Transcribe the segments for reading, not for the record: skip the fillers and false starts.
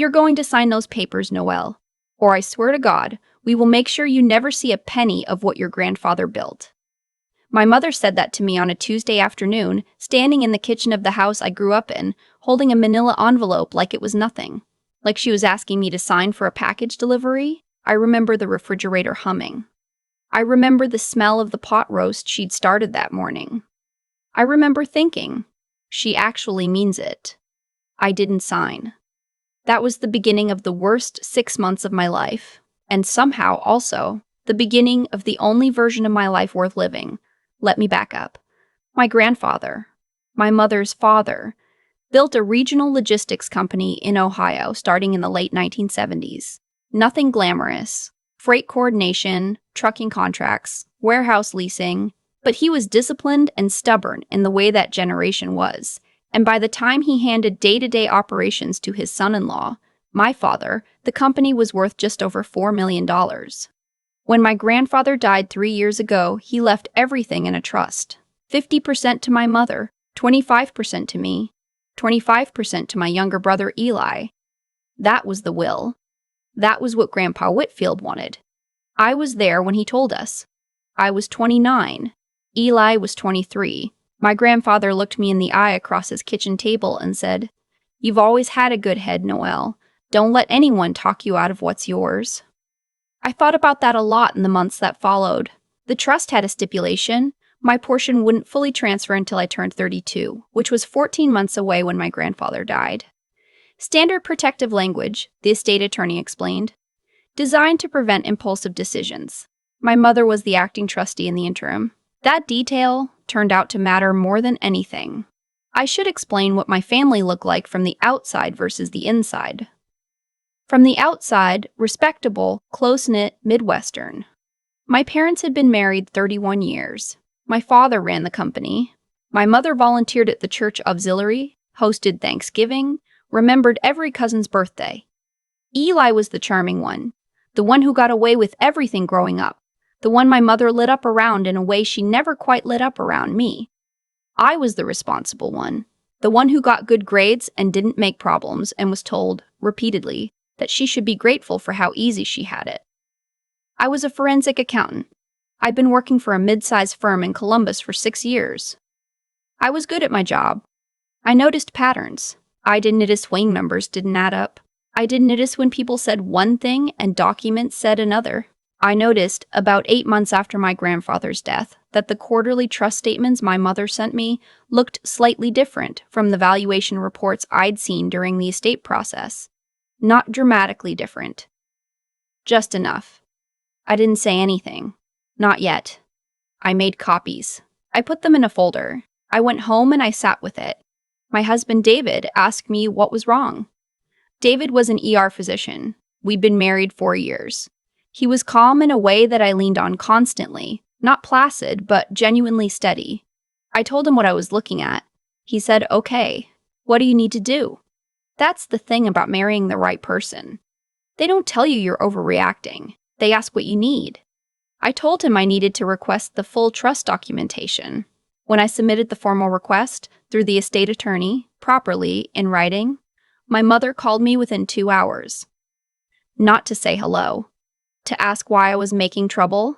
You're going to sign those papers, Noelle, or I swear to God, we will make sure you never see a penny of what your grandfather built." My mother said that to me on a Tuesday afternoon, standing in the kitchen of the house I grew up in, holding a manila envelope like it was nothing. Like she was asking me to sign for a package delivery. I remember the refrigerator humming. I remember the smell of the pot roast she'd started that morning. I remember thinking, she actually means it. I didn't sign. That was the beginning of the worst 6 months of my life, and somehow also the beginning of the only version of my life worth living. Let me back up. My grandfather, my mother's father, built a regional logistics company in Ohio starting in the late 1970s. Nothing glamorous. Freight coordination, trucking contracts, warehouse leasing, but he was disciplined and stubborn in the way that generation was, and by the time he handed day-to-day operations to his son-in-law, my father, the company was worth just over $4 million. When my grandfather died 3 years ago, he left everything in a trust. 50% to my mother, 25% to me, 25% to my younger brother Eli. That was the will. That was what Grandpa Whitfield wanted. I was there when he told us. I was 29. Eli was 23. My grandfather looked me in the eye across his kitchen table and said, "You've always had a good head, Noelle. Don't let anyone talk you out of what's yours." I thought about that a lot in the months that followed. The trust had a stipulation. My portion wouldn't fully transfer until I turned 32, which was 14 months away when my grandfather died. Standard protective language, the estate attorney explained, designed to prevent impulsive decisions. My mother was the acting trustee in the interim. That detail turned out to matter more than anything. I should explain what my family looked like from the outside versus the inside. From the outside, respectable, close-knit, Midwestern. My parents had been married 31 years. My father ran the company. My mother volunteered at the church auxiliary, hosted Thanksgiving, remembered every cousin's birthday. Eli was the charming one, the one who got away with everything growing up, the one my mother lit up around in a way she never quite lit up around me. I was the responsible one, the one who got good grades and didn't make problems and was told, repeatedly, that she should be grateful for how easy she had it. I was a forensic accountant. I'd been working for a mid-sized firm in Columbus for 6 years. I was good at my job. I noticed patterns. I didn't notice swing numbers didn't add up. I didn't notice when people said one thing and documents said another. I noticed, about 8 months after my grandfather's death, that the quarterly trust statements my mother sent me looked slightly different from the valuation reports I'd seen during the estate process. Not dramatically different. Just enough. I didn't say anything. Not yet. I made copies. I put them in a folder. I went home and I sat with it. My husband David asked me what was wrong. David was an ER physician. We'd been married 4 years. He was calm in a way that I leaned on constantly, not placid, but genuinely steady. I told him what I was looking at. He said, "Okay, what do you need to do?" That's the thing about marrying the right person. They don't tell you you're overreacting. They ask what you need. I told him I needed to request the full trust documentation. When I submitted the formal request through the estate attorney, properly, in writing, my mother called me within 2 hours. Not to say hello. To ask why I was making trouble.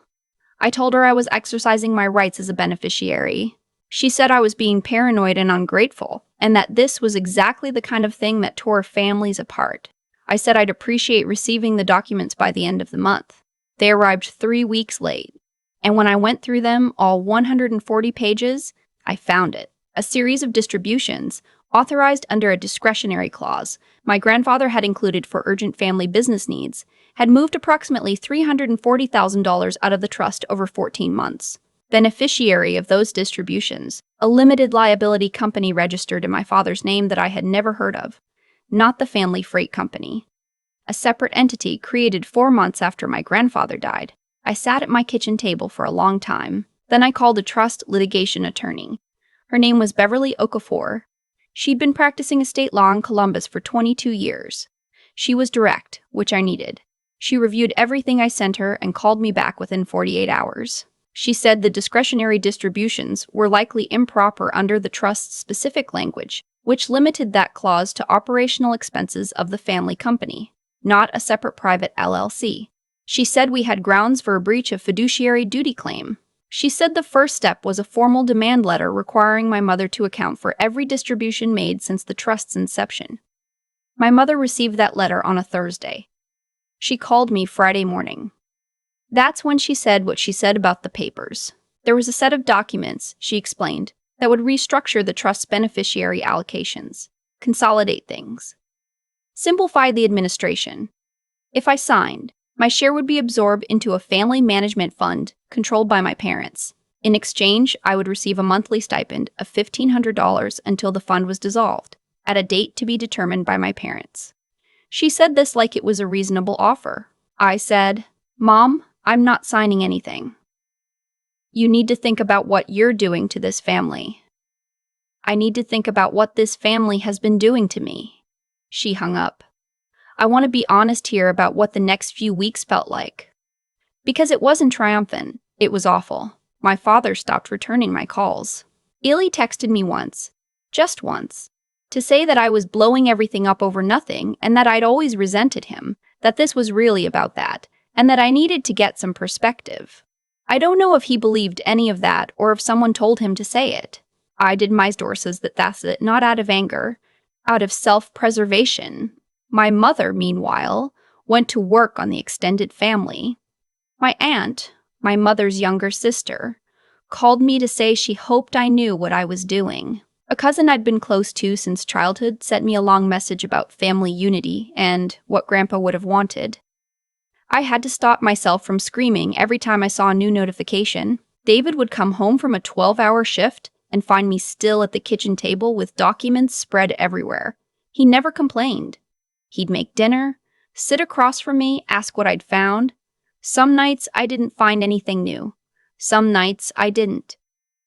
I told her I was exercising my rights as a beneficiary. She said I was being paranoid and ungrateful, and that this was exactly the kind of thing that tore families apart. I said I'd appreciate receiving the documents by the end of the month. They arrived 3 weeks late. And when I went through them, all 140 pages, I found it. A series of distributions, authorized under a discretionary clause, my grandfather had included for urgent family business needs, had moved approximately $340,000 out of the trust over 14 months. Beneficiary of those distributions, a limited liability company registered in my father's name that I had never heard of. Not the family freight company. A separate entity created 4 months after my grandfather died. I sat at my kitchen table for a long time. Then I called a trust litigation attorney. Her name was Beverly Okafor. She'd been practicing estate law in Columbus for 22 years. She was direct, which I needed. She reviewed everything I sent her and called me back within 48 hours. She said the discretionary distributions were likely improper under the trust's specific language, which limited that clause to operational expenses of the family company, not a separate private LLC. She said we had grounds for a breach of fiduciary duty claim. She said the first step was a formal demand letter requiring my mother to account for every distribution made since the trust's inception. My mother received that letter on a Thursday. She called me Friday morning. That's when she said what she said about the papers. There was a set of documents, she explained, that would restructure the trust's beneficiary allocations, consolidate things, simplify the administration. If I signed, my share would be absorbed into a family management fund controlled by my parents. In exchange, I would receive a monthly stipend of $1,500 until the fund was dissolved, at a date to be determined by my parents. She said this like it was a reasonable offer. I said, "Mom, I'm not signing anything. You need to think about what you're doing to this family. I need to think about what this family has been doing to me." She hung up. I want to be honest here about what the next few weeks felt like. Because it wasn't triumphant, it was awful. My father stopped returning my calls. Illy texted me once, just once, to say that I was blowing everything up over nothing and that I'd always resented him, that this was really about that, and that I needed to get some perspective. I don't know if he believed any of that or if someone told him to say it. I did my sources that that's it, not out of anger, out of self-preservation. My mother, meanwhile, went to work on the extended family. My aunt, my mother's younger sister, called me to say she hoped I knew what I was doing. A cousin I'd been close to since childhood sent me a long message about family unity and what Grandpa would have wanted. I had to stop myself from screaming every time I saw a new notification. David would come home from a 12-hour shift and find me still at the kitchen table with documents spread everywhere. He never complained. He'd make dinner, sit across from me, ask what I'd found. Some nights I didn't find anything new. Some nights I didn't.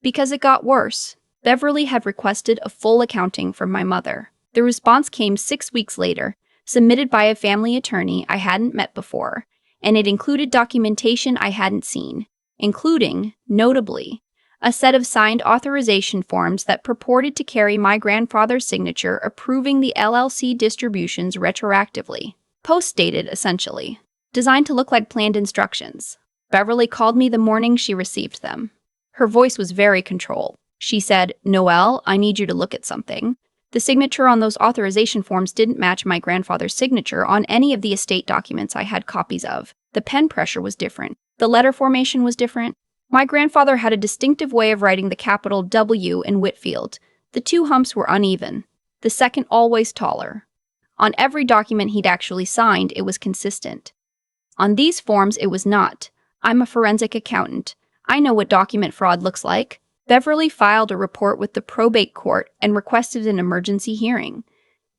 Because it got worse. Beverly had requested a full accounting from my mother. The response came 6 weeks later, submitted by a family attorney I hadn't met before, and it included documentation I hadn't seen, including, notably, a set of signed authorization forms that purported to carry my grandfather's signature approving the LLC distributions retroactively. Post-dated, essentially. Designed to look like planned instructions. Beverly called me the morning she received them. Her voice was very controlled. She said, "Noelle, I need you to look at something. The signature on those authorization forms didn't match my grandfather's signature on any of the estate documents I had copies of. The pen pressure was different. The letter formation was different. My grandfather had a distinctive way of writing the capital W in Whitfield. The two humps were uneven, the second always taller. On every document he'd actually signed, it was consistent. On these forms, it was not. I'm a forensic accountant. I know what document fraud looks like." Beverly filed a report with the probate court and requested an emergency hearing.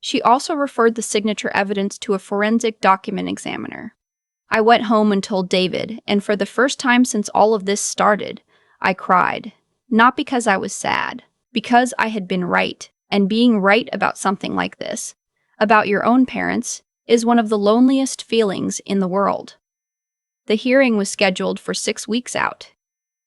She also referred the signature evidence to a forensic document examiner. I went home and told David, and for the first time since all of this started, I cried. Not because I was sad, because I had been right, and being right about something like this, about your own parents, is one of the loneliest feelings in the world. The hearing was scheduled for 6 weeks out.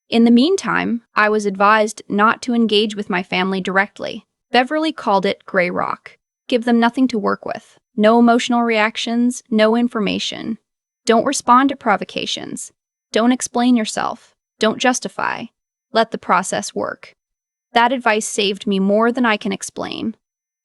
In the meantime, I was advised not to engage with my family directly. Beverly called it gray rock. Give them nothing to work with. No emotional reactions, no information. Don't respond to provocations. Don't explain yourself. Don't justify. Let the process work. That advice saved me more than I can explain.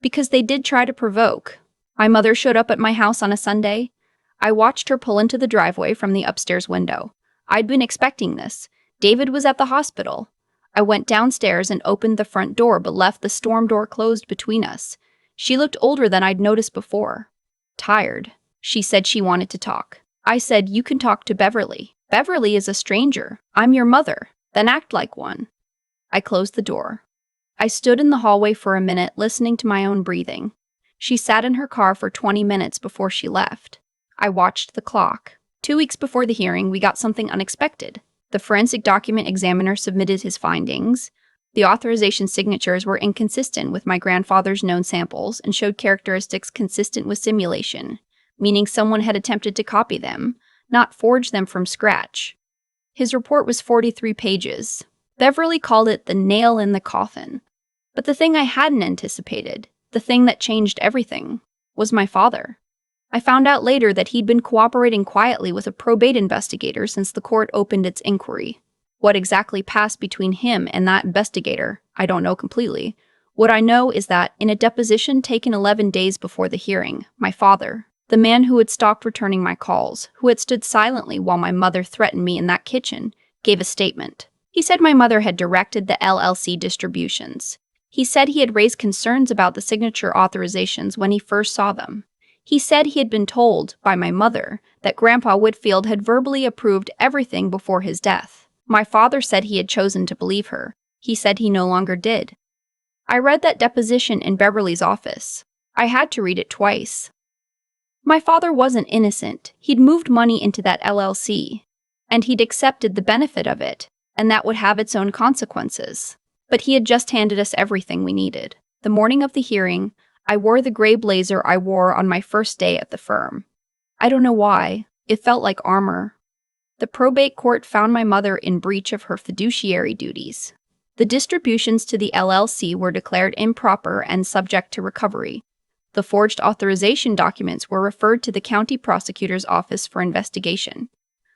Because they did try to provoke. My mother showed up at my house on a Sunday. I watched her pull into the driveway from the upstairs window. I'd been expecting this. David was at the hospital. I went downstairs and opened the front door but left the storm door closed between us. She looked older than I'd noticed before. Tired. She said she wanted to talk. I said, "You can talk to Beverly. Beverly is a stranger. I'm your mother. Then act like one." I closed the door. I stood in the hallway for a minute listening to my own breathing. She sat in her car for 20 minutes before she left. I watched the clock. 2 weeks before the hearing, we got something unexpected. The forensic document examiner submitted his findings. The authorization signatures were inconsistent with my grandfather's known samples and showed characteristics consistent with simulation, meaning someone had attempted to copy them, not forge them from scratch. His report was 43 pages. Beverly called it the nail in the coffin. But the thing I hadn't anticipated, The thing that changed everything was my father. I found out later that he'd been cooperating quietly with a probate investigator since the court opened its inquiry. What exactly passed between him and that investigator, I don't know completely. What I know is that, in a deposition taken 11 days before the hearing, my father, the man who had stopped returning my calls, who had stood silently while my mother threatened me in that kitchen, gave a statement. He said my mother had directed the LLC distributions. He said he had raised concerns about the signature authorizations when he first saw them. He said he had been told by my mother that Grandpa Whitfield had verbally approved everything before his death. My father said he had chosen to believe her. He said he no longer did. I read that deposition in Beverly's office. I had to read it twice. My father wasn't innocent. He'd moved money into that LLC, and he'd accepted the benefit of it, and that would have its own consequences. But he had just handed us everything we needed. The morning of the hearing, I wore the gray blazer I wore on my first day at the firm. I don't know why. It felt like armor. The probate court found my mother in breach of her fiduciary duties. The distributions to the LLC were declared improper and subject to recovery. The forged authorization documents were referred to the county prosecutor's office for investigation.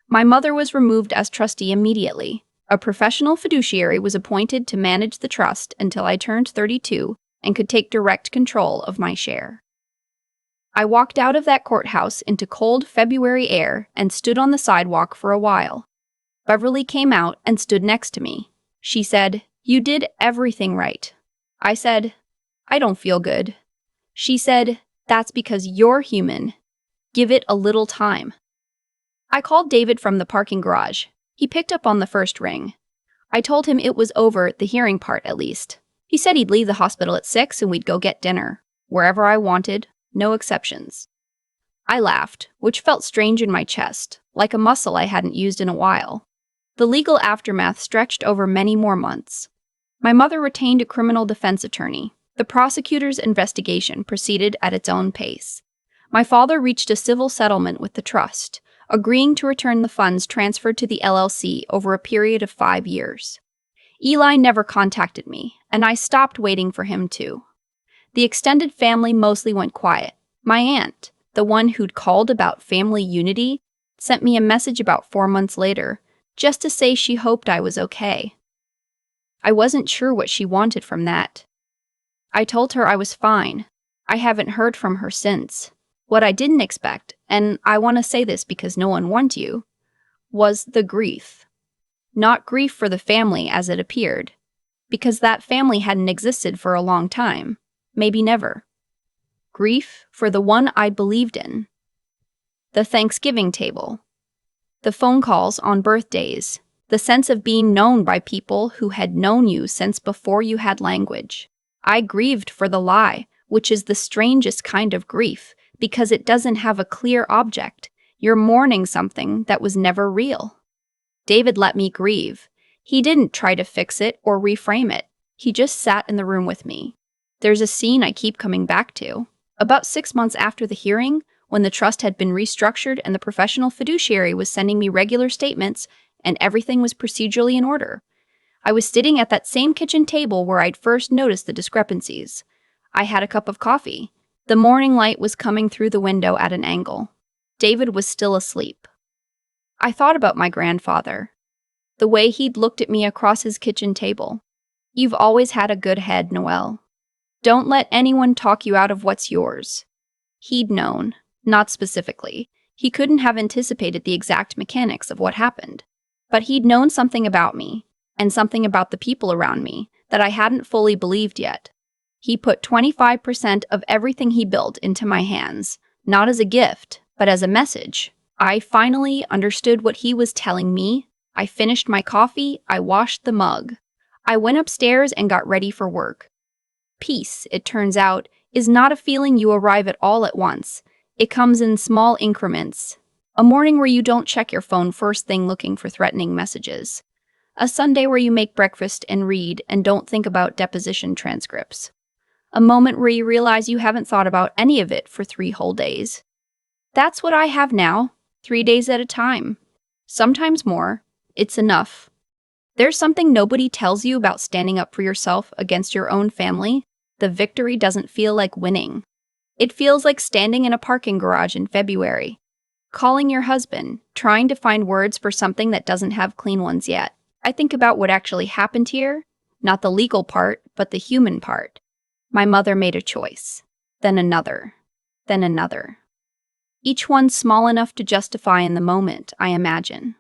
My mother was removed as trustee immediately. A professional fiduciary was appointed to manage the trust until I turned 32 and could take direct control of my share. I walked out of that courthouse into cold February air and stood on the sidewalk for a while. Beverly came out and stood next to me. She said, "You did everything right." I said, "I don't feel good." She said, "That's because you're human. Give it a little time." I called David from the parking garage. He picked up on the first ring. I told him it was over, the hearing part at least. He said he'd leave the hospital at 6 and we'd go get dinner. Wherever I wanted, no exceptions. I laughed, which felt strange in my chest, like a muscle I hadn't used in a while. The legal aftermath stretched over many more months. My mother retained a criminal defense attorney. The prosecutor's investigation proceeded at its own pace. My father reached a civil settlement with the trust, agreeing to return the funds transferred to the LLC over a period of 5 years. Eli never contacted me, and I stopped waiting for him to. The extended family mostly went quiet. My aunt, the one who'd called about family unity, sent me a message about 4 months later, just to say she hoped I was okay. I wasn't sure what she wanted from that. I told her I was fine. I haven't heard from her since. What I didn't expect, and I want to say this because no one warned you, was the grief. Not grief for the family as it appeared, because that family hadn't existed for a long time, maybe never. Grief for the one I believed in. The Thanksgiving table. The phone calls on birthdays. The sense of being known by people who had known you since before you had language. I grieved for the lie, which is the strangest kind of grief, because it doesn't have a clear object. You're mourning something that was never real. David let me grieve. He didn't try to fix it or reframe it. He just sat in the room with me. There's a scene I keep coming back to. About 6 months after the hearing, when the trust had been restructured and the professional fiduciary was sending me regular statements and everything was procedurally in order, I was sitting at that same kitchen table where I'd first noticed the discrepancies. I had a cup of coffee. The morning light was coming through the window at an angle. David was still asleep. I thought about my grandfather, the way he'd looked at me across his kitchen table. You've always had a good head, Noelle. Don't let anyone talk you out of what's yours. He'd known, not specifically. He couldn't have anticipated the exact mechanics of what happened. But he'd known something about me, and something about the people around me, that I hadn't fully believed yet. He put 25% of everything he built into my hands, not as a gift, but as a message. I finally understood what he was telling me. I finished my coffee. I washed the mug. I went upstairs and got ready for work. Peace, it turns out, is not a feeling you arrive at all at once. It comes in small increments. A morning where you don't check your phone first thing looking for threatening messages. A Sunday where you make breakfast and read and don't think about deposition transcripts. A moment where you realize you haven't thought about any of it for 3 whole days. That's what I have now, 3 days at a time. Sometimes more. It's enough. There's something nobody tells you about standing up for yourself against your own family. the victory doesn't feel like winning. It feels like standing in a parking garage in February, calling your husband, trying to find words for something that doesn't have clean ones yet. I think about what actually happened here, not the legal part, but the human part. My mother made a choice, then another, then another. Each one small enough to justify in the moment, I imagine.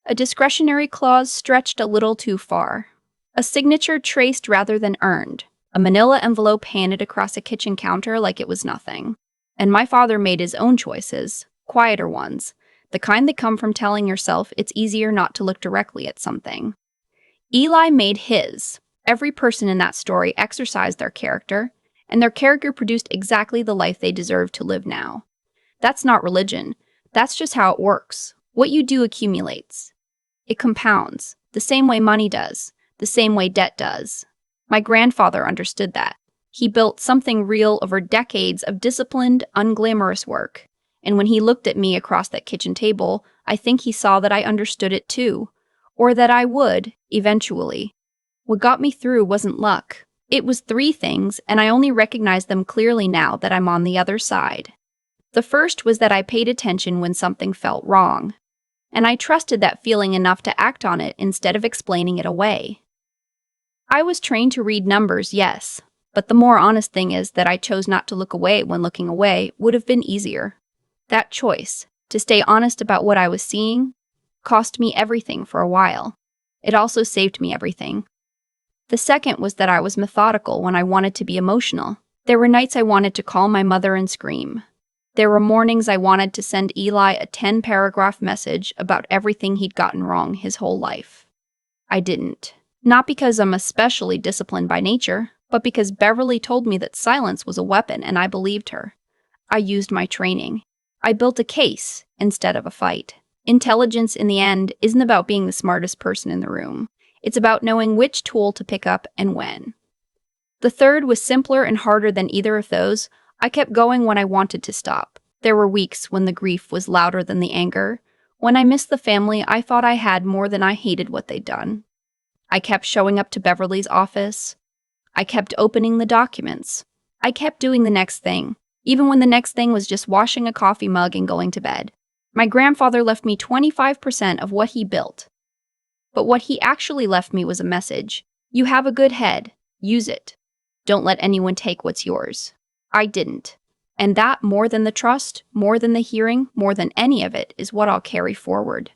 A discretionary clause stretched a little too far. A signature traced rather than earned. A manila envelope handed across a kitchen counter like it was nothing. And my father made his own choices, quieter ones, the kind that come from telling yourself it's easier not to look directly at something. Eli made his. Every person in that story exercised their character, and their character produced exactly the life they deserve to live now. That's not religion. That's just how it works. What you do accumulates. It compounds, the same way money does, the same way debt does. My grandfather understood that. He built something real over decades of disciplined, unglamorous work. And when he looked at me across that kitchen table, I think he saw that I understood it too. Or that I would, eventually. What got me through wasn't luck. It was three things, and I only recognize them clearly now that I'm on the other side. The first was that I paid attention when something felt wrong. And I trusted that feeling enough to act on it instead of explaining it away. I was trained to read numbers, yes, but the more honest thing is that I chose not to look away when looking away would have been easier. That choice, to stay honest about what I was seeing, cost me everything for a while. It also saved me everything. The second was that I was methodical when I wanted to be emotional. There were nights I wanted to call my mother and scream. There were mornings I wanted to send Eli a 10-paragraph message about everything he'd gotten wrong his whole life. I didn't. Not because I'm especially disciplined by nature, but because Beverly told me that silence was a weapon and I believed her. I used my training. I built a case instead of a fight. Intelligence, in the end, isn't about being the smartest person in the room. It's about knowing which tool to pick up and when. The third was simpler and harder than either of those. I kept going when I wanted to stop. There were weeks when the grief was louder than the anger. When I missed the family I thought I had more than I hated what they'd done. I kept showing up to Beverly's office. I kept opening the documents. I kept doing the next thing, even when the next thing was just washing a coffee mug and going to bed. My grandfather left me 25% of what he built. But what he actually left me was a message. You have a good head. Use it. Don't let anyone take what's yours. I didn't. And that, more than the trust, more than the hearing, more than any of it, is what I'll carry forward.